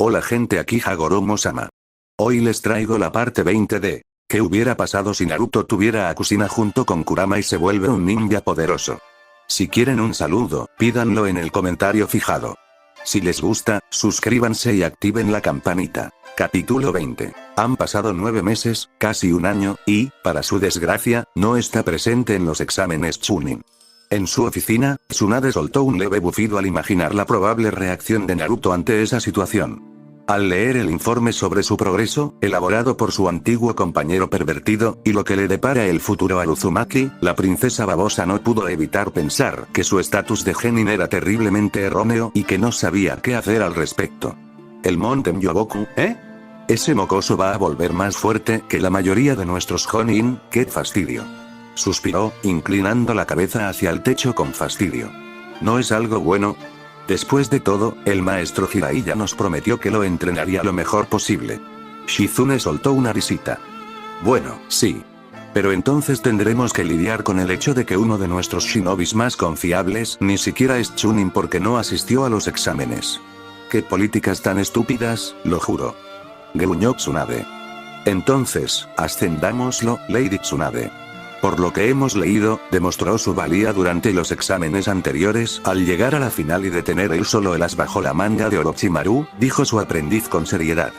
Hola gente, aquí Hagoromo-sama. Hoy les traigo la parte 20 de ¿qué hubiera pasado si Naruto tuviera a Kushina junto con Kurama y se vuelve un ninja poderoso? Si quieren un saludo, pídanlo en el comentario fijado. Si les gusta, suscríbanse y activen la campanita. Capítulo 20. Han pasado 9 meses, casi un año, y, para su desgracia, no está presente en los exámenes Chunin. En su oficina, Tsunade soltó un leve bufido al imaginar la probable reacción de Naruto ante esa situación. Al leer el informe sobre su progreso, elaborado por su antiguo compañero pervertido, y lo que le depara el futuro a Uzumaki, la princesa babosa no pudo evitar pensar que su estatus de genin era terriblemente erróneo y que no sabía qué hacer al respecto. El monte Myoboku, ¿eh? Ese mocoso va a volver más fuerte que la mayoría de nuestros Jonin, ¡qué fastidio! Suspiró, inclinando la cabeza hacia el techo con fastidio. ¿No es algo bueno? Después de todo, el maestro Jiraiya nos prometió que lo entrenaría lo mejor posible. Shizune soltó una risita. Bueno, sí. Pero entonces tendremos que lidiar con el hecho de que uno de nuestros shinobis más confiables ni siquiera es Chunin porque no asistió a los exámenes. ¡Qué políticas tan estúpidas, lo juro! Gruñó Tsunade. Entonces, ascendámoslo, Lady Tsunade. Por lo que hemos leído, demostró su valía durante los exámenes anteriores al llegar a la final y detener él solo el as bajo la manga de Orochimaru, dijo su aprendiz con seriedad.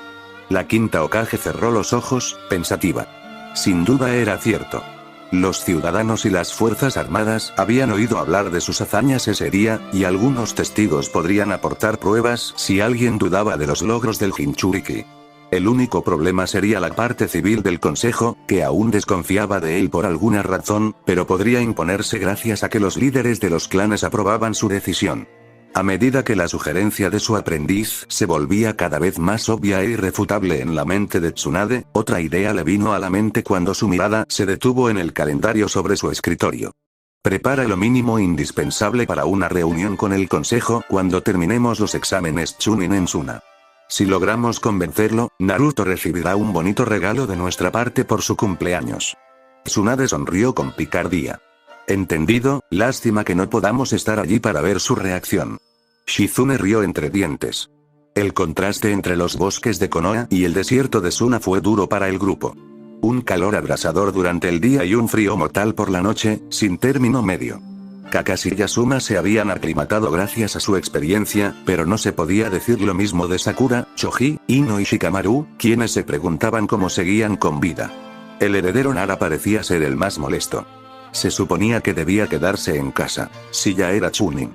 La quinta Hokage cerró los ojos, pensativa. Sin duda era cierto. Los ciudadanos y las fuerzas armadas habían oído hablar de sus hazañas ese día, y algunos testigos podrían aportar pruebas si alguien dudaba de los logros del Jinchuriki. El único problema sería la parte civil del consejo, que aún desconfiaba de él por alguna razón, pero podría imponerse gracias a que los líderes de los clanes aprobaban su decisión. A medida que la sugerencia de su aprendiz se volvía cada vez más obvia e irrefutable en la mente de Tsunade, otra idea le vino a la mente cuando su mirada se detuvo en el calendario sobre su escritorio. Prepara lo mínimo indispensable para una reunión con el consejo cuando terminemos los exámenes Chunin en Suna. Si logramos convencerlo, Naruto recibirá un bonito regalo de nuestra parte por su cumpleaños. Tsunade sonrió con picardía. Entendido, lástima que no podamos estar allí para ver su reacción. Shizune rió entre dientes. El contraste entre los bosques de Konoha y el desierto de Suna fue duro para el grupo. Un calor abrasador durante el día y un frío mortal por la noche, sin término medio. Kakashi y Asuma se habían aclimatado gracias a su experiencia, pero no se podía decir lo mismo de Sakura, Choji, Ino y Shikamaru, quienes se preguntaban cómo seguían con vida. El heredero Nara parecía ser el más molesto. Se suponía que debía quedarse en casa, si ya era Chunin.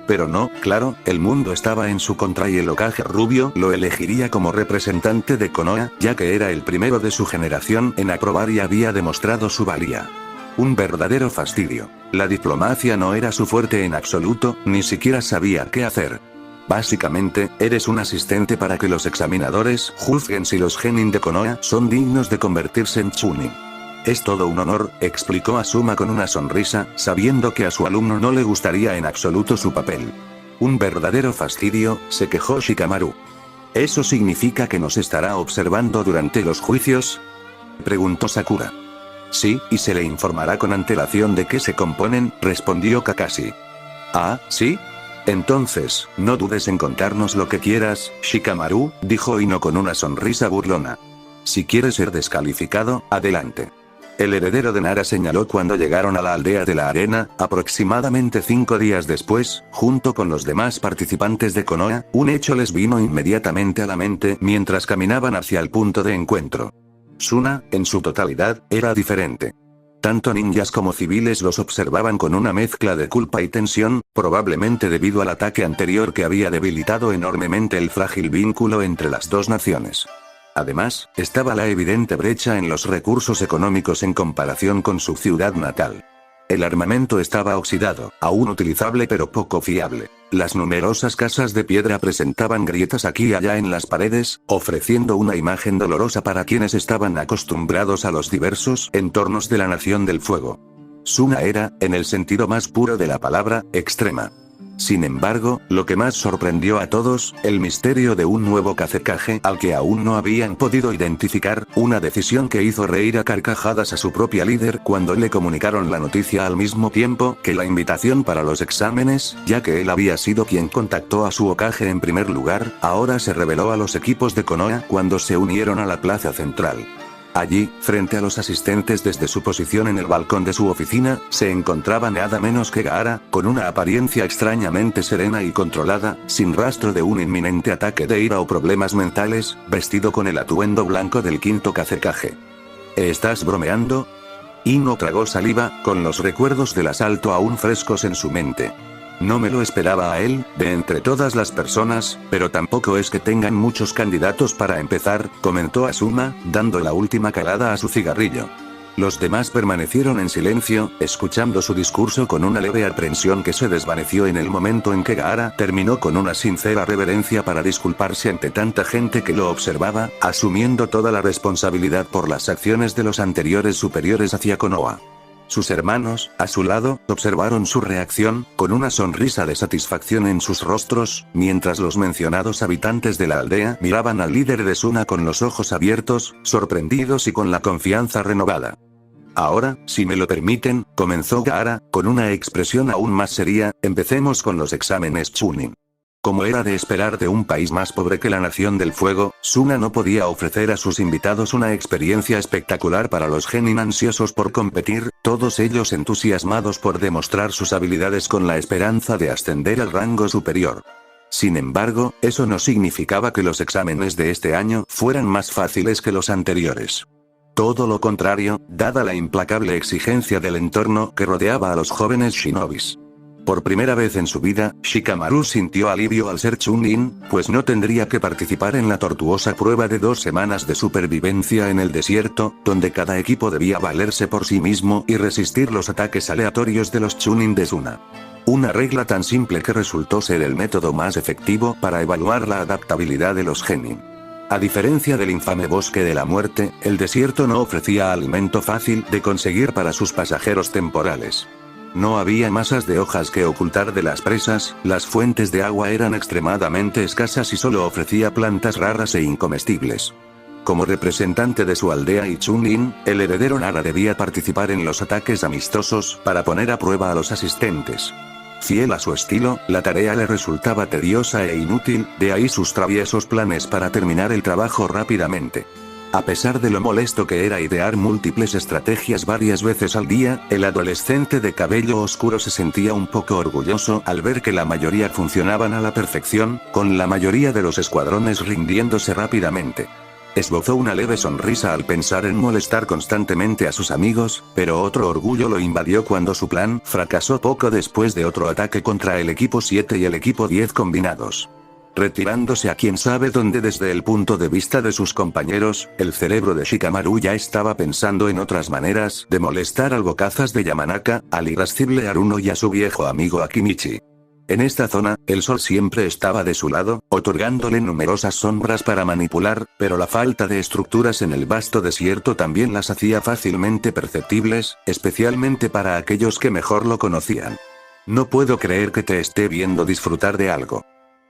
Pero no, claro, el mundo estaba en su contra y el Hokage rubio lo elegiría como representante de Konoha, ya que era el primero de su generación en aprobar y había demostrado su valía. Un verdadero fastidio. La diplomacia no era su fuerte en absoluto, ni siquiera sabía qué hacer. Básicamente, eres un asistente para que los examinadores juzguen si los genin de Konoha son dignos de convertirse en Chunin. Es todo un honor, explicó Asuma con una sonrisa, sabiendo que a su alumno no le gustaría en absoluto su papel. Un verdadero fastidio, se quejó Shikamaru. ¿Eso significa que nos estará observando durante los juicios?, preguntó Sakura. Sí, y se le informará con antelación de qué se componen, respondió Kakashi. ¿Ah, sí? Entonces, no dudes en contarnos lo que quieras, Shikamaru, dijo Ino con una sonrisa burlona. Si quieres ser descalificado, adelante. El heredero de Nara señaló cuando llegaron a la aldea de la arena, aproximadamente 5 días después, junto con los demás participantes de Konoha, un hecho les vino inmediatamente a la mente mientras caminaban hacia el punto de encuentro. Suna, en su totalidad, era diferente. Tanto ninjas como civiles los observaban con una mezcla de culpa y tensión, probablemente debido al ataque anterior que había debilitado enormemente el frágil vínculo entre las dos naciones. Además, estaba la evidente brecha en los recursos económicos en comparación con su ciudad natal. El armamento estaba oxidado, aún utilizable pero poco fiable. Las numerosas casas de piedra presentaban grietas aquí y allá en las paredes, ofreciendo una imagen dolorosa para quienes estaban acostumbrados a los diversos entornos de la Nación del Fuego. Suna era, en el sentido más puro de la palabra, extrema. Sin embargo, lo que más sorprendió a todos, el misterio de un nuevo Kazekage al que aún no habían podido identificar, una decisión que hizo reír a carcajadas a su propia líder cuando le comunicaron la noticia al mismo tiempo que la invitación para los exámenes, ya que él había sido quien contactó a su Hokage en primer lugar, ahora se reveló a los equipos de Konoha cuando se unieron a la plaza central. Allí, frente a los asistentes desde su posición en el balcón de su oficina, se encontraba nada menos que Gaara, con una apariencia extrañamente serena y controlada, sin rastro de un inminente ataque de ira o problemas mentales, vestido con el atuendo blanco del quinto Kazekage. ¿Estás bromeando? Ino tragó saliva, con los recuerdos del asalto aún frescos en su mente. No me lo esperaba a él, de entre todas las personas, pero tampoco es que tengan muchos candidatos para empezar, comentó Asuma, dando la última calada a su cigarrillo. Los demás permanecieron en silencio, escuchando su discurso con una leve aprensión que se desvaneció en el momento en que Gaara terminó con una sincera reverencia para disculparse ante tanta gente que lo observaba, asumiendo toda la responsabilidad por las acciones de los anteriores superiores hacia Konoha. Sus hermanos, a su lado, observaron su reacción, con una sonrisa de satisfacción en sus rostros, mientras los mencionados habitantes de la aldea miraban al líder de Suna con los ojos abiertos, sorprendidos y con la confianza renovada. Ahora, si me lo permiten, comenzó Gaara, con una expresión aún más seria, empecemos con los exámenes Chunin. Como era de esperar de un país más pobre que la Nación del Fuego, Suna no podía ofrecer a sus invitados una experiencia espectacular para los genin ansiosos por competir, todos ellos entusiasmados por demostrar sus habilidades con la esperanza de ascender al rango superior. Sin embargo, eso no significaba que los exámenes de este año fueran más fáciles que los anteriores. Todo lo contrario, dada la implacable exigencia del entorno que rodeaba a los jóvenes shinobis. Por primera vez en su vida, Shikamaru sintió alivio al ser Chunin, pues no tendría que participar en la tortuosa prueba de 2 semanas de supervivencia en el desierto, donde cada equipo debía valerse por sí mismo y resistir los ataques aleatorios de los Chunin de Suna. Una regla tan simple que resultó ser el método más efectivo para evaluar la adaptabilidad de los genin. A diferencia del infame bosque de la muerte, el desierto no ofrecía alimento fácil de conseguir para sus pasajeros temporales. No había masas de hojas que ocultar de las presas, las fuentes de agua eran extremadamente escasas y solo ofrecía plantas raras e incomestibles. Como representante de su aldea y Chunin, el heredero Nara debía participar en los ataques amistosos para poner a prueba a los asistentes. Fiel a su estilo, la tarea le resultaba tediosa e inútil, de ahí sus traviesos planes para terminar el trabajo rápidamente. A pesar de lo molesto que era idear múltiples estrategias varias veces al día, el adolescente de cabello oscuro se sentía un poco orgulloso al ver que la mayoría funcionaban a la perfección, con la mayoría de los escuadrones rindiéndose rápidamente. Esbozó una leve sonrisa al pensar en molestar constantemente a sus amigos, pero otro orgullo lo invadió cuando su plan fracasó poco después de otro ataque contra el equipo 7 y el equipo 10 combinados. Retirándose a quién sabe dónde desde el punto de vista de sus compañeros, el cerebro de Shikamaru ya estaba pensando en otras maneras de molestar al bocazas de Yamanaka, al irascible Aruno y a su viejo amigo Akimichi. En esta zona, el sol siempre estaba de su lado, otorgándole numerosas sombras para manipular, pero la falta de estructuras en el vasto desierto también las hacía fácilmente perceptibles, especialmente para aquellos que mejor lo conocían. No puedo creer que te esté viendo disfrutar de algo.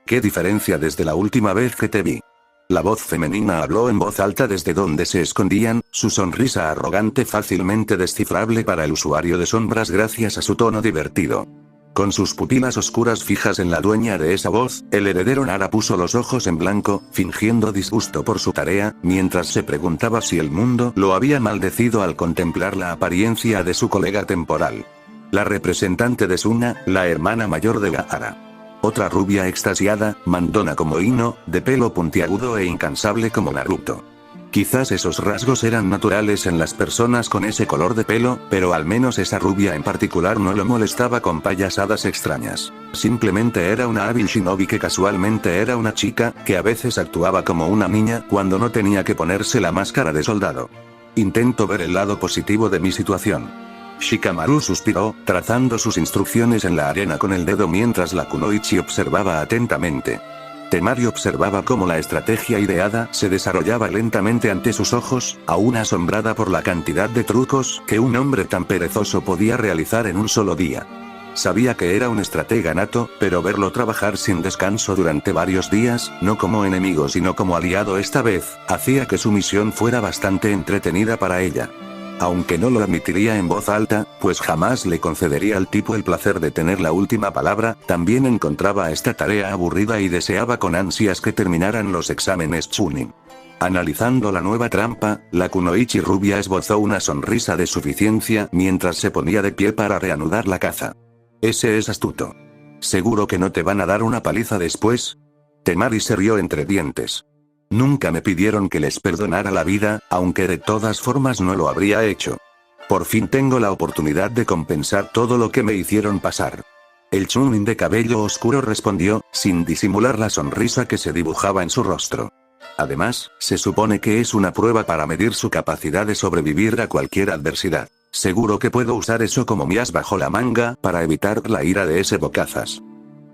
¿Qué diferencia desde la última vez que te vi? La voz femenina habló en voz alta desde donde se escondían, su sonrisa arrogante fácilmente descifrable para el usuario de sombras gracias a su tono divertido. Con sus pupilas oscuras fijas en la dueña de esa voz, el heredero Nara puso los ojos en blanco, fingiendo disgusto por su tarea, mientras se preguntaba si el mundo lo había maldecido al contemplar la apariencia de su colega temporal. La representante de Suna, la hermana mayor de Gaara. Otra rubia extasiada, mandona como Ino, de pelo puntiagudo e incansable como Naruto. Quizás esos rasgos eran naturales en las personas con ese color de pelo, pero al menos esa rubia en particular no lo molestaba con payasadas extrañas. Simplemente era una hábil shinobi que casualmente era una chica, que a veces actuaba como una niña cuando no tenía que ponerse la máscara de soldado. Intento ver el lado positivo de mi situación. Shikamaru suspiró, trazando sus instrucciones en la arena con el dedo mientras la kunoichi observaba atentamente. Temari observaba cómo la estrategia ideada se desarrollaba lentamente ante sus ojos, aún asombrada por la cantidad de trucos que un hombre tan perezoso podía realizar en un solo día. Sabía que era un estratega nato, pero verlo trabajar sin descanso durante varios días, no como enemigo sino como aliado esta vez, hacía que su misión fuera bastante entretenida para ella. Aunque no lo admitiría en voz alta, pues jamás le concedería al tipo el placer de tener la última palabra, también encontraba esta tarea aburrida y deseaba con ansias que terminaran los exámenes Chunin. Analizando la nueva trampa, la kunoichi rubia esbozó una sonrisa de suficiencia mientras se ponía de pie para reanudar la caza. Ese es astuto. ¿Seguro que no te van a dar una paliza después? Temari se rió entre dientes. Nunca me pidieron que les perdonara la vida, aunque de todas formas no lo habría hecho. Por fin tengo la oportunidad de compensar todo lo que me hicieron pasar. El Chunin de cabello oscuro respondió, sin disimular la sonrisa que se dibujaba en su rostro. Además, se supone que es una prueba para medir su capacidad de sobrevivir a cualquier adversidad. Seguro que puedo usar eso como mi as bajo la manga para evitar la ira de ese bocazas.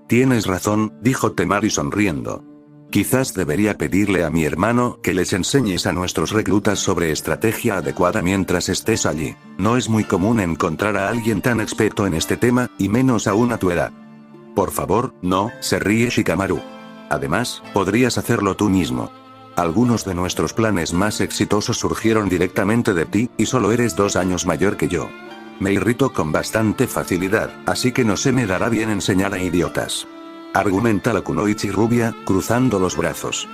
Tienes razón, dijo Temari sonriendo. Quizás debería pedirle a mi hermano que les enseñes a nuestros reclutas sobre estrategia adecuada mientras estés allí. No es muy común encontrar a alguien tan experto en este tema, y menos aún a tu edad. Por favor, no, se ríe Shikamaru. Además, podrías hacerlo tú mismo. Algunos de nuestros planes más exitosos surgieron directamente de ti, y solo eres 2 años mayor que yo. Me irrito con bastante facilidad, así que no se me dará bien enseñar a idiotas. Argumenta la kunoichi rubia, cruzando los brazos.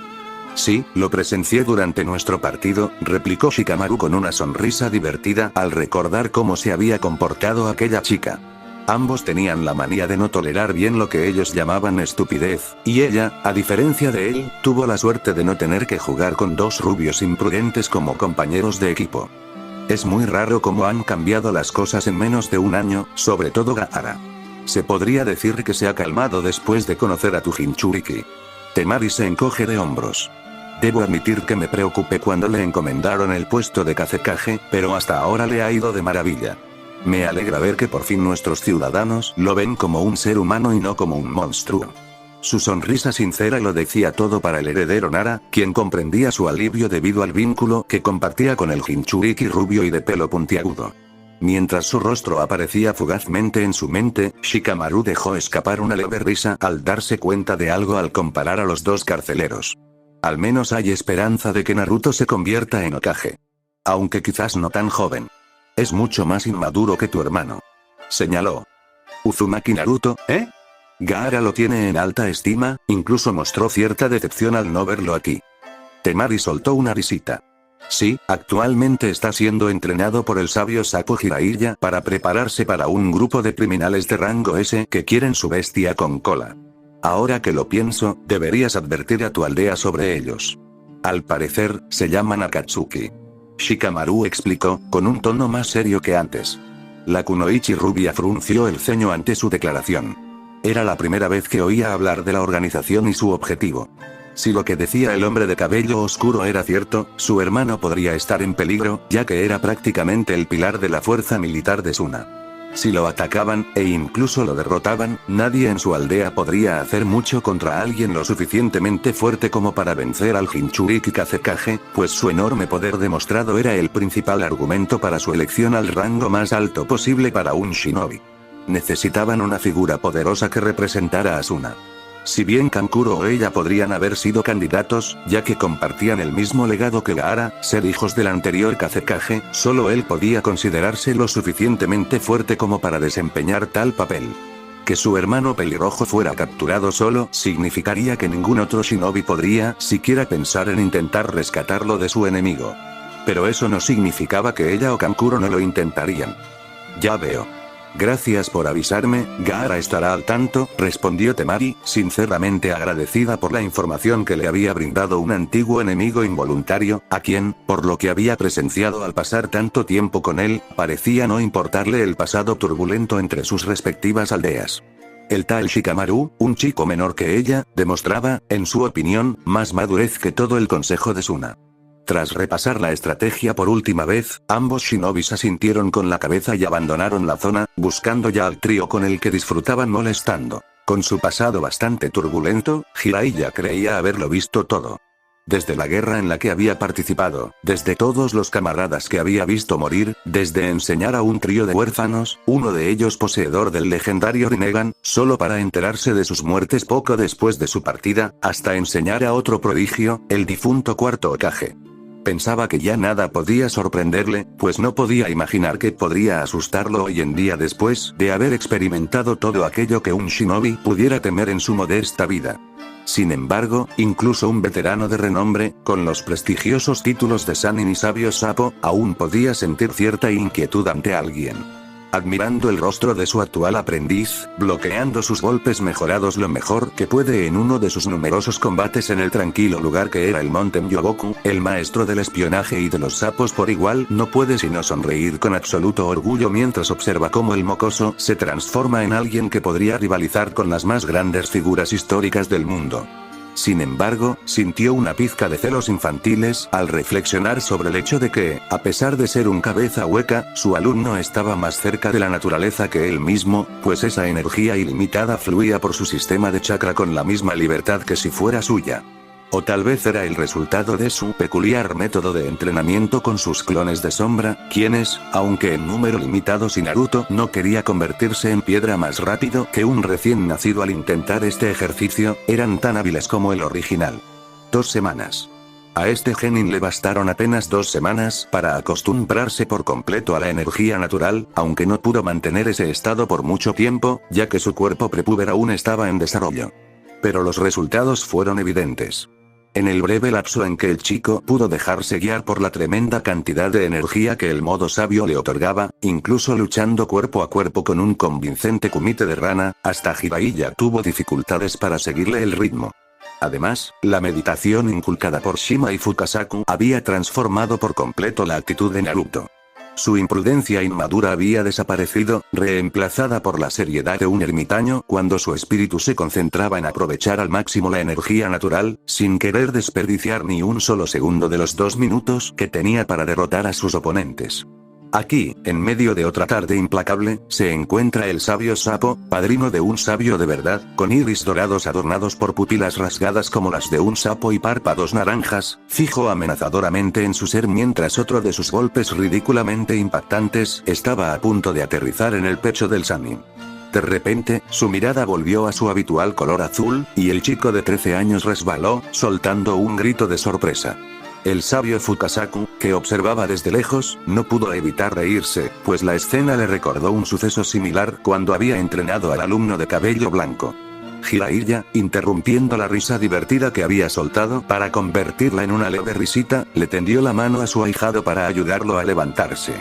Sí, lo presencié durante nuestro partido, replicó Shikamaru con una sonrisa divertida al recordar cómo se había comportado aquella chica. Ambos tenían la manía de no tolerar bien lo que ellos llamaban estupidez, y ella, a diferencia de él, tuvo la suerte de no tener que jugar con 2 rubios imprudentes como compañeros de equipo. Es muy raro cómo han cambiado las cosas en menos de un año, sobre todo Gaara. Se podría decir que se ha calmado después de conocer a tu Jinchuriki. Temari se encoge de hombros. Debo admitir que me preocupé cuando le encomendaron el puesto de Kazekage, pero hasta ahora le ha ido de maravilla. Me alegra ver que por fin nuestros ciudadanos lo ven como un ser humano y no como un monstruo. Su sonrisa sincera lo decía todo para el heredero Nara, quien comprendía su alivio debido al vínculo que compartía con el Jinchuriki rubio y de pelo puntiagudo. Mientras su rostro aparecía fugazmente en su mente, Shikamaru dejó escapar una leve risa al darse cuenta de algo al comparar a los 2 carceleros. Al menos hay esperanza de que Naruto se convierta en Hokage. Aunque quizás no tan joven. Es mucho más inmaduro que tu hermano. Señaló. Uzumaki Naruto, ¿eh? Gaara lo tiene en alta estima, incluso mostró cierta decepción al no verlo aquí. Temari soltó una risita. Sí, actualmente está siendo entrenado por el sabio Sapo Jiraiya para prepararse para un grupo de criminales de rango S que quieren su bestia con cola. Ahora que lo pienso, deberías advertir a tu aldea sobre ellos. Al parecer, se llaman Akatsuki. Shikamaru explicó, con un tono más serio que antes. La kunoichi rubia frunció el ceño ante su declaración. Era la primera vez que oía hablar de la organización y su objetivo. Si lo que decía el hombre de cabello oscuro era cierto, su hermano podría estar en peligro, ya que era prácticamente el pilar de la fuerza militar de Suna. Si lo atacaban, e incluso lo derrotaban, nadie en su aldea podría hacer mucho contra alguien lo suficientemente fuerte como para vencer al Jinchuriki Kazekage, pues su enorme poder demostrado era el principal argumento para su elección al rango más alto posible para un shinobi. Necesitaban una figura poderosa que representara a Suna. Si bien Kankuro o ella podrían haber sido candidatos, ya que compartían el mismo legado que Gaara, ser hijos del anterior Kazekage, solo él podía considerarse lo suficientemente fuerte como para desempeñar tal papel. Que su hermano pelirrojo fuera capturado solo significaría que ningún otro shinobi podría siquiera pensar en intentar rescatarlo de su enemigo. Pero eso no significaba que ella o Kankuro no lo intentarían. Ya veo. Gracias por avisarme, Gaara estará al tanto, respondió Temari, sinceramente agradecida por la información que le había brindado un antiguo enemigo involuntario, a quien, por lo que había presenciado al pasar tanto tiempo con él, parecía no importarle el pasado turbulento entre sus respectivas aldeas. El tal Shikamaru, un chico menor que ella, demostraba, en su opinión, más madurez que todo el consejo de Suna. Tras repasar la estrategia por última vez, ambos shinobis asintieron con la cabeza y abandonaron la zona, buscando ya al trío con el que disfrutaban molestando. Con su pasado bastante turbulento, Jiraiya creía haberlo visto todo. desde la guerra en la que había participado, desde todos los camaradas que había visto morir, desde enseñar a un trío de huérfanos, uno de ellos poseedor del legendario Rinnegan, solo para enterarse de sus muertes poco después de su partida, hasta enseñar a otro prodigio, el difunto cuarto Hokage. Pensaba que ya nada podía sorprenderle, pues no podía imaginar que podría asustarlo hoy en día después de haber experimentado todo aquello que un shinobi pudiera temer en su modesta vida. Sin embargo, incluso un veterano de renombre, con los prestigiosos títulos de Sannin y Sabio Sapo, aún podía sentir cierta inquietud ante alguien. Admirando el rostro de su actual aprendiz, bloqueando sus golpes mejorados lo mejor que puede en uno de sus numerosos combates en el tranquilo lugar que era el monte Myoboku, el maestro del espionaje y de los sapos por igual no puede sino sonreír con absoluto orgullo mientras observa cómo el mocoso se transforma en alguien que podría rivalizar con las más grandes figuras históricas del mundo. Sin embargo, sintió una pizca de celos infantiles al reflexionar sobre el hecho de que, a pesar de ser un cabeza hueca, su alumno estaba más cerca de la naturaleza que él mismo, pues esa energía ilimitada fluía por su sistema de chakra con la misma libertad que si fuera suya. O tal vez era el resultado de su peculiar método de entrenamiento con sus clones de sombra, quienes, aunque en número limitado si Naruto no quería convertirse en piedra más rápido que un recién nacido al intentar este ejercicio, eran tan hábiles como el original. 2 semanas. A este genin le bastaron apenas 2 semanas para acostumbrarse por completo a la energía natural, aunque no pudo mantener ese estado por mucho tiempo, ya que su cuerpo prepúber aún estaba en desarrollo. Pero los resultados fueron evidentes. En el breve lapso en que el chico pudo dejarse guiar por la tremenda cantidad de energía que el modo sabio le otorgaba, incluso luchando cuerpo a cuerpo con un convincente kumite de rana, hasta Jiraiya tuvo dificultades para seguirle el ritmo. Además, la meditación inculcada por Shima y Fukasaku había transformado por completo la actitud de Naruto. Su imprudencia inmadura había desaparecido, reemplazada por la seriedad de un ermitaño cuando su espíritu se concentraba en aprovechar al máximo la energía natural, sin querer desperdiciar ni un solo segundo de los 2 minutos que tenía para derrotar a sus oponentes. Aquí, en medio de otra tarde implacable, se encuentra el sabio Sapo, padrino de un sabio de verdad, con iris dorados adornados por pupilas rasgadas como las de un sapo y párpados naranjas, fijo amenazadoramente en su ser mientras otro de sus golpes ridículamente impactantes estaba a punto de aterrizar en el pecho del Sannin. De repente, su mirada volvió a su habitual color azul, y el chico de 13 años resbaló, soltando un grito de sorpresa. El sabio Fukasaku, que observaba desde lejos, no pudo evitar reírse, pues la escena le recordó un suceso similar cuando había entrenado al alumno de cabello blanco. Jiraiya, interrumpiendo la risa divertida que había soltado para convertirla en una leve risita, le tendió la mano a su ahijado para ayudarlo a levantarse.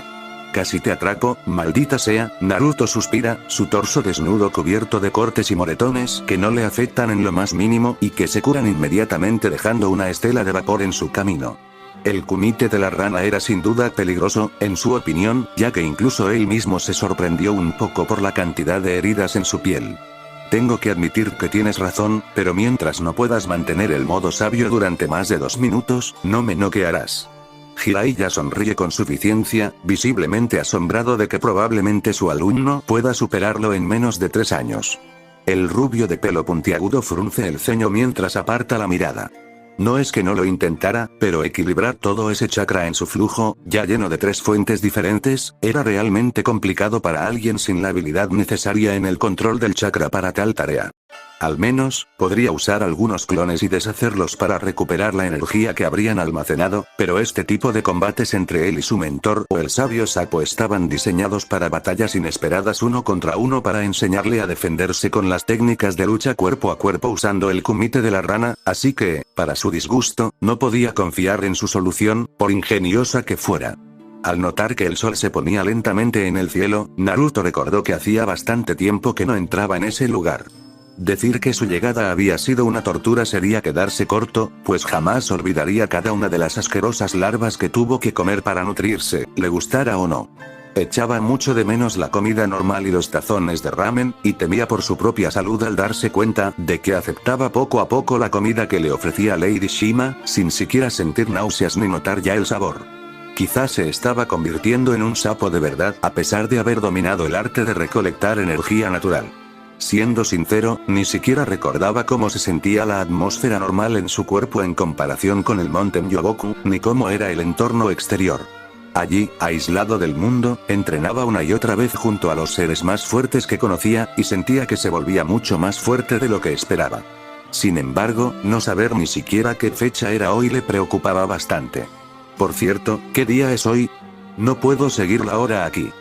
Casi te atrapo, maldita sea, Naruto suspira, su torso desnudo cubierto de cortes y moretones que no le afectan en lo más mínimo y que se curan inmediatamente dejando una estela de vapor en su camino. El kumite de la rana era sin duda peligroso, en su opinión, ya que incluso él mismo se sorprendió un poco por la cantidad de heridas en su piel. Tengo que admitir que tienes razón, pero mientras no puedas mantener el modo sabio durante más de 2 minutos, no me noquearás. Jiraiya sonríe con suficiencia, visiblemente asombrado de que probablemente su alumno pueda superarlo en menos de 3 años. El rubio de pelo puntiagudo frunce el ceño mientras aparta la mirada. No es que no lo intentara, pero equilibrar todo ese chakra en su flujo, ya lleno de 3 fuentes diferentes, era realmente complicado para alguien sin la habilidad necesaria en el control del chakra para tal tarea. Al menos, podría usar algunos clones y deshacerlos para recuperar la energía que habrían almacenado, pero este tipo de combates entre él y su mentor o el sabio Sapo estaban diseñados para batallas inesperadas 1 contra 1 para enseñarle a defenderse con las técnicas de lucha cuerpo a cuerpo usando el kumite de la rana, así que, para su disgusto, no podía confiar en su solución, por ingeniosa que fuera. Al notar que el sol se ponía lentamente en el cielo, Naruto recordó que hacía bastante tiempo que no entraba en ese lugar. Decir que su llegada había sido una tortura sería quedarse corto, pues jamás olvidaría cada una de las asquerosas larvas que tuvo que comer para nutrirse, le gustara o no. Echaba mucho de menos la comida normal y los tazones de ramen, y temía por su propia salud al darse cuenta de que aceptaba poco a poco la comida que le ofrecía Lady Shima, sin siquiera sentir náuseas ni notar ya el sabor. Quizás se estaba convirtiendo en un sapo de verdad, a pesar de haber dominado el arte de recolectar energía natural. Siendo sincero, ni siquiera recordaba cómo se sentía la atmósfera normal en su cuerpo en comparación con el monte Myoboku, ni cómo era el entorno exterior. Allí, aislado del mundo, entrenaba una y otra vez junto a los seres más fuertes que conocía, y sentía que se volvía mucho más fuerte de lo que esperaba. Sin embargo, no saber ni siquiera qué fecha era hoy le preocupaba bastante. Por cierto, ¿qué día es hoy? No puedo seguir la hora aquí.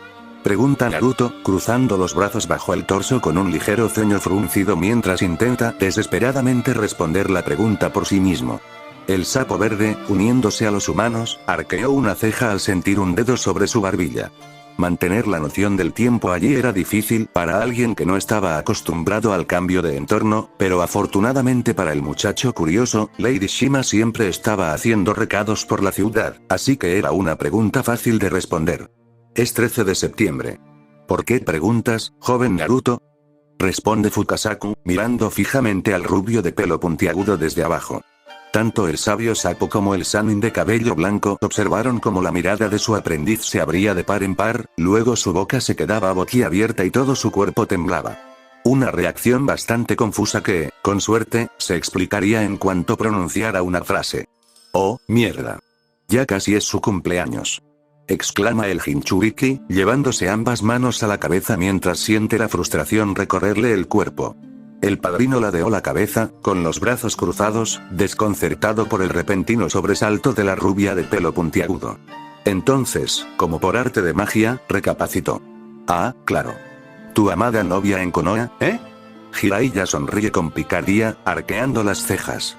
Pregunta Naruto, cruzando los brazos bajo el torso con un ligero ceño fruncido mientras intenta desesperadamente responder la pregunta por sí mismo. El sapo verde, uniéndose a los humanos, arqueó una ceja al sentir un dedo sobre su barbilla. Mantener la noción del tiempo allí era difícil para alguien que no estaba acostumbrado al cambio de entorno, pero afortunadamente para el muchacho curioso, Lady Shima siempre estaba haciendo recados por la ciudad, así que era una pregunta fácil de responder. Es 13 de septiembre. ¿Por qué preguntas, joven Naruto? Responde Fukasaku, mirando fijamente al rubio de pelo puntiagudo desde abajo. Tanto el sabio sapo como el Sannin de cabello blanco observaron cómo la mirada de su aprendiz se abría de par en par, luego su boca se quedaba boquiabierta y todo su cuerpo temblaba. Una reacción bastante confusa que, con suerte, se explicaría en cuanto pronunciara una frase. ¡Oh, mierda! Ya casi es su cumpleaños. Exclama el Jinchuriki, llevándose ambas manos a la cabeza mientras siente la frustración recorrerle el cuerpo. El padrino ladeó la cabeza, con los brazos cruzados, desconcertado por el repentino sobresalto de la rubia de pelo puntiagudo. Entonces, como por arte de magia, recapacitó. Ah, claro. ¿Tu amada novia en Konoha, eh? Jiraiya sonríe con picardía, arqueando las cejas.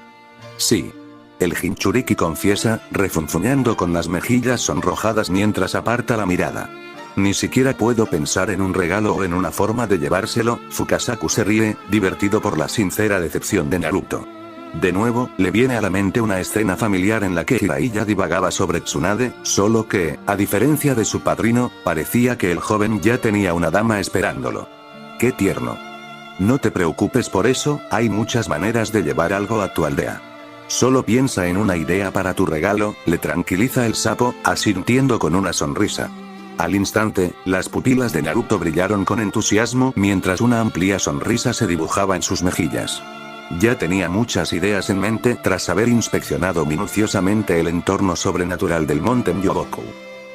Sí. El Jinchuriki confiesa, refunfuñando con las mejillas sonrojadas mientras aparta la mirada. Ni siquiera puedo pensar en un regalo o en una forma de llevárselo. Fukasaku se ríe, divertido por la sincera decepción de Naruto. De nuevo, le viene a la mente una escena familiar en la que Jiraiya divagaba sobre Tsunade, solo que, a diferencia de su padrino, parecía que el joven ya tenía una dama esperándolo. ¡Qué tierno! No te preocupes por eso, hay muchas maneras de llevar algo a tu aldea. Solo piensa en una idea para tu regalo, le tranquiliza el sapo, asintiendo con una sonrisa. Al instante, las pupilas de Naruto brillaron con entusiasmo mientras una amplia sonrisa se dibujaba en sus mejillas. Ya tenía muchas ideas en mente tras haber inspeccionado minuciosamente el entorno sobrenatural del monte Myoboku.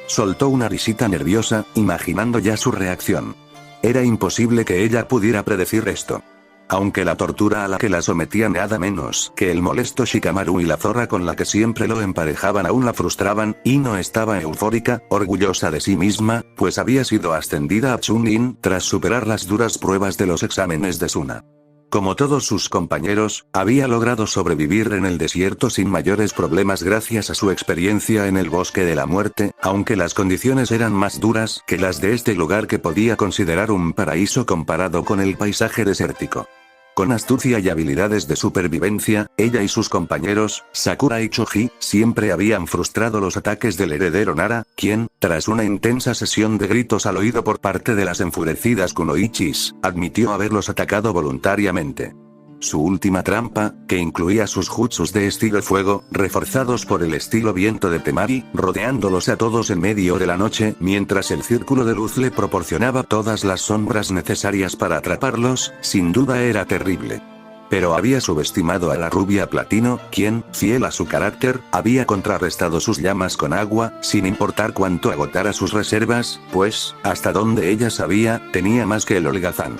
Soltó una risita nerviosa, imaginando ya su reacción. Era imposible que ella pudiera predecir esto. Aunque la tortura a la que la sometían nada menos que el molesto Shikamaru y la zorra con la que siempre lo emparejaban aún la frustraban, y no estaba eufórica, orgullosa de sí misma, pues había sido ascendida a Chunin tras superar las duras pruebas de los exámenes de Suna. Como todos sus compañeros, había logrado sobrevivir en el desierto sin mayores problemas gracias a su experiencia en el bosque de la muerte, aunque las condiciones eran más duras que las de este lugar que podía considerar un paraíso comparado con el paisaje desértico. Con astucia y habilidades de supervivencia, ella y sus compañeros, Sakura y Choji, siempre habían frustrado los ataques del heredero Nara, quien, tras una intensa sesión de gritos al oído por parte de las enfurecidas kunoichis, admitió haberlos atacado voluntariamente. Su última trampa, que incluía sus jutsus de estilo fuego, reforzados por el estilo viento de Temari, rodeándolos a todos en medio de la noche, mientras el círculo de luz le proporcionaba todas las sombras necesarias para atraparlos, sin duda era terrible. Pero había subestimado a la rubia platino, quien, fiel a su carácter, había contrarrestado sus llamas con agua, sin importar cuánto agotara sus reservas, pues, hasta donde ella sabía, tenía más que el holgazán.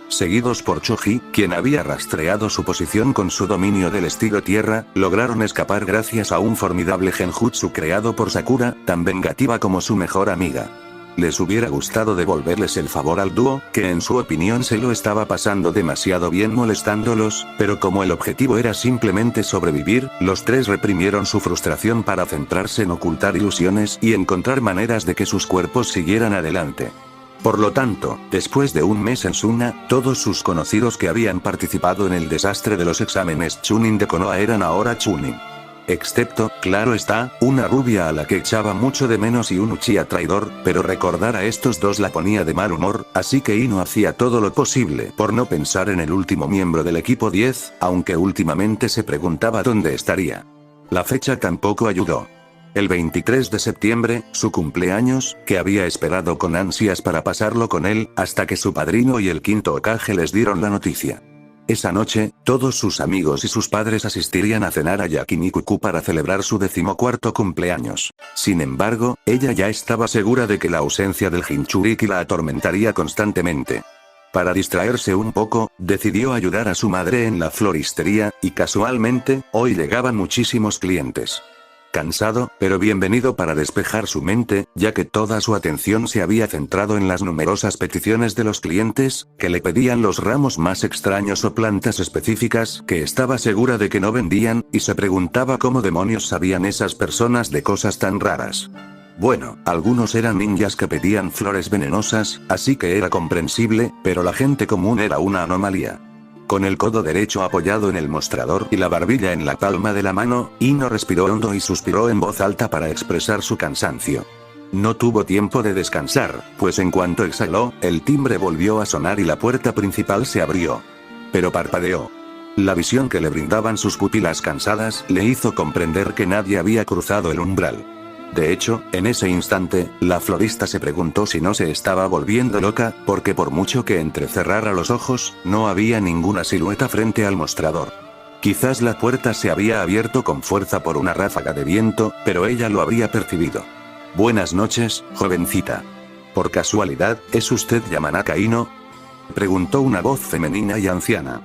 Seguidos por Choji, quien había rastreado su posición con su dominio del estilo tierra, lograron escapar gracias a un formidable genjutsu creado por Sakura, tan vengativa como su mejor amiga. Les hubiera gustado devolverles el favor al dúo, que en su opinión se lo estaba pasando demasiado bien molestándolos, pero como el objetivo era simplemente sobrevivir, los tres reprimieron su frustración para centrarse en ocultar ilusiones y encontrar maneras de que sus cuerpos siguieran adelante. Por lo tanto, después de un mes en Suna, todos sus conocidos que habían participado en el desastre de los exámenes Chunin de Konoha eran ahora Chunin. Excepto, claro está, una rubia a la que echaba mucho de menos y un Uchiha traidor, pero recordar a estos dos la ponía de mal humor, así que Ino hacía todo lo posible por no pensar en el último miembro del equipo 10, aunque últimamente se preguntaba dónde estaría. La fecha tampoco ayudó. El 23 de septiembre, su cumpleaños, que había esperado con ansias para pasarlo con él, hasta que su padrino y el quinto Hokage les dieron la noticia. Esa noche, todos sus amigos y sus padres asistirían a cenar a Yakiniku para celebrar su 14º cumpleaños. Sin embargo, ella ya estaba segura de que la ausencia del Jinchuriki la atormentaría constantemente. Para distraerse un poco, decidió ayudar a su madre en la floristería, y casualmente, hoy llegaban muchísimos clientes. Cansado, pero bienvenido para despejar su mente, ya que toda su atención se había centrado en las numerosas peticiones de los clientes, que le pedían los ramos más extraños o plantas específicas que estaba segura de que no vendían, y se preguntaba cómo demonios sabían esas personas de cosas tan raras. Bueno, algunos eran ninjas que pedían flores venenosas, así que era comprensible, pero la gente común era una anomalía. Con el codo derecho apoyado en el mostrador y la barbilla en la palma de la mano, Ino respiró hondo y suspiró en voz alta para expresar su cansancio. No tuvo tiempo de descansar, pues en cuanto exhaló, el timbre volvió a sonar y la puerta principal se abrió. Pero parpadeó. La visión que le brindaban sus pupilas cansadas le hizo comprender que nadie había cruzado el umbral. De hecho, en ese instante, la florista se preguntó si no se estaba volviendo loca, porque por mucho que entrecerrara los ojos, no había ninguna silueta frente al mostrador. Quizás la puerta se había abierto con fuerza por una ráfaga de viento, pero ella lo habría percibido. «Buenas noches, jovencita. ¿Por casualidad, es usted Yamanaka Ino?», preguntó una voz femenina y anciana.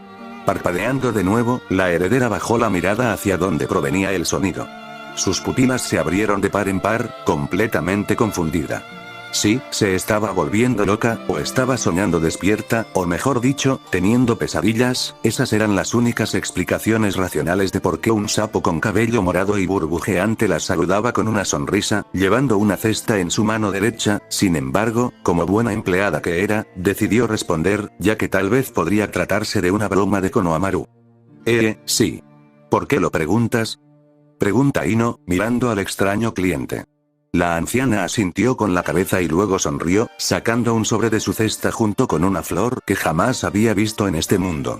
Parpadeando de nuevo, la heredera bajó la mirada hacia donde provenía el sonido. Sus pupilas se abrieron de par en par, completamente confundida. Sí, se estaba volviendo loca, o estaba soñando despierta, o mejor dicho, teniendo pesadillas. Esas eran las únicas explicaciones racionales de por qué un sapo con cabello morado y burbujeante la saludaba con una sonrisa, llevando una cesta en su mano derecha. Sin embargo, como buena empleada que era, decidió responder, ya que tal vez podría tratarse de una broma de Konohamaru. Sí. ¿Por qué lo preguntas?, pregunta Ino, mirando al extraño cliente. La anciana asintió con la cabeza y luego sonrió, sacando un sobre de su cesta junto con una flor que jamás había visto en este mundo.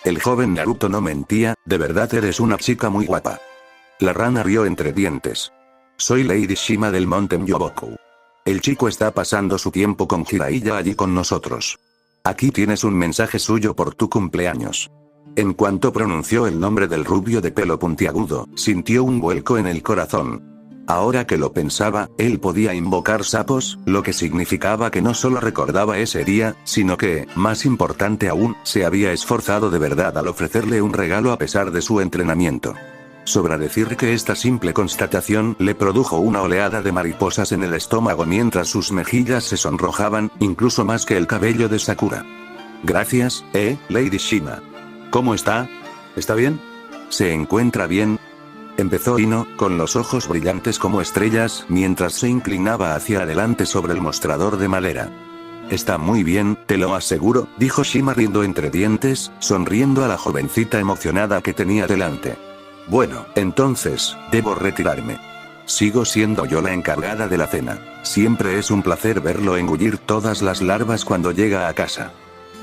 El joven Naruto no mentía, de verdad eres una chica muy guapa. La rana rió entre dientes. Soy Lady Shima del monte Myoboku. El chico está pasando su tiempo con Jiraiya allí con nosotros. Aquí tienes un mensaje suyo por tu cumpleaños. En cuanto pronunció el nombre del rubio de pelo puntiagudo, sintió un vuelco en el corazón. Ahora que lo pensaba, él podía invocar sapos, lo que significaba que no solo recordaba ese día, sino que, más importante aún, se había esforzado de verdad al ofrecerle un regalo a pesar de su entrenamiento. Sobra decir que esta simple constatación le produjo una oleada de mariposas en el estómago mientras sus mejillas se sonrojaban, incluso más que el cabello de Sakura. Gracias, Lady Shima. ¿Cómo está? ¿Está bien? ¿Se encuentra bien?, empezó Ino, con los ojos brillantes como estrellas, mientras se inclinaba hacia adelante sobre el mostrador de madera. Está muy bien, te lo aseguro, dijo Shima riendo entre dientes, sonriendo a la jovencita emocionada que tenía delante. Bueno, entonces, debo retirarme. Sigo siendo yo la encargada de la cena. Siempre es un placer verlo engullir todas las larvas cuando llega a casa.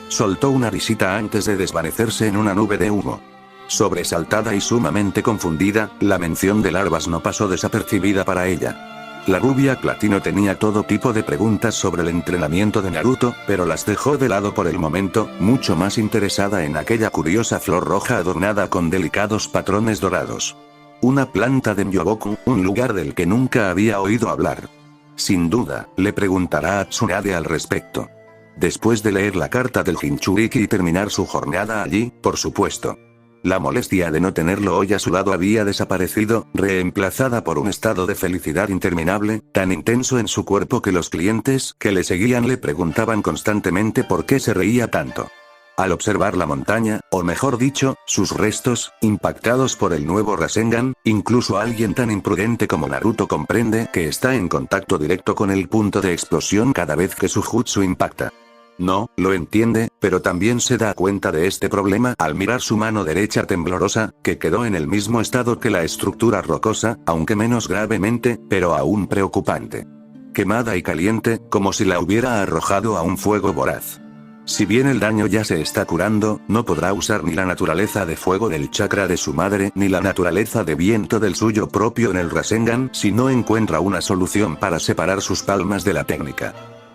Soltó una risita antes de desvanecerse en una nube de humo. Sobresaltada y sumamente confundida, la mención de larvas no pasó desapercibida para ella. La rubia platino tenía todo tipo de preguntas sobre el entrenamiento de Naruto, pero las dejó de lado por el momento, mucho más interesada en aquella curiosa flor roja adornada con delicados patrones dorados. Una planta de Myoboku, un lugar del que nunca había oído hablar. Sin duda, le preguntará a Tsunade al respecto. Después de leer la carta del Jinchuriki y terminar su jornada allí, por supuesto. La molestia de no tenerlo hoy a su lado había desaparecido, reemplazada por un estado de felicidad interminable, tan intenso en su cuerpo que los clientes que le seguían le preguntaban constantemente por qué se reía tanto. Al observar la montaña, o mejor dicho, sus restos, impactados por el nuevo Rasengan, incluso alguien tan imprudente como Naruto comprende que está en contacto directo con el punto de explosión cada vez que su jutsu impacta. No, lo entiende, pero también se da cuenta de este problema al mirar su mano derecha temblorosa, que quedó en el mismo estado que la estructura rocosa, aunque menos gravemente, pero aún preocupante. Quemada y caliente, como si la hubiera arrojado a un fuego voraz. Si bien el daño ya se está curando, no podrá usar ni la naturaleza de fuego del chakra de su madre ni la naturaleza de viento del suyo propio en el Rasengan si no encuentra una solución para separar sus palmas de la técnica.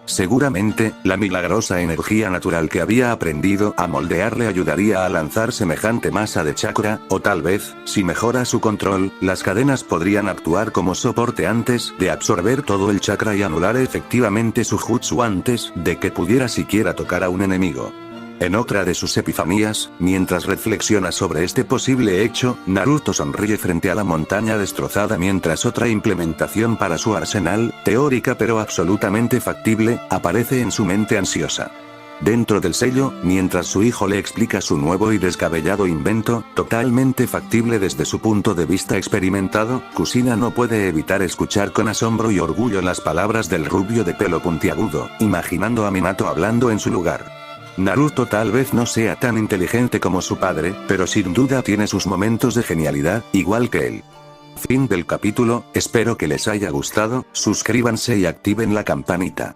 Seguramente, la milagrosa energía natural que había aprendido a moldear le ayudaría a lanzar semejante masa de chakra, o tal vez, si mejora su control, las cadenas podrían actuar como soporte antes de absorber todo el chakra y anular efectivamente su jutsu antes de que pudiera siquiera tocar a un enemigo. En otra de sus epifanías, mientras reflexiona sobre este posible hecho, Naruto sonríe frente a la montaña destrozada mientras otra implementación para su arsenal, teórica pero absolutamente factible, aparece en su mente ansiosa. Dentro del sello, mientras su hijo le explica su nuevo y descabellado invento, totalmente factible desde su punto de vista experimentado, Kushina no puede evitar escuchar con asombro y orgullo las palabras del rubio de pelo puntiagudo, imaginando a Minato hablando en su lugar. Naruto tal vez no sea tan inteligente como su padre, pero sin duda tiene sus momentos de genialidad, igual que él. Fin del capítulo, espero que les haya gustado, suscríbanse y activen la campanita.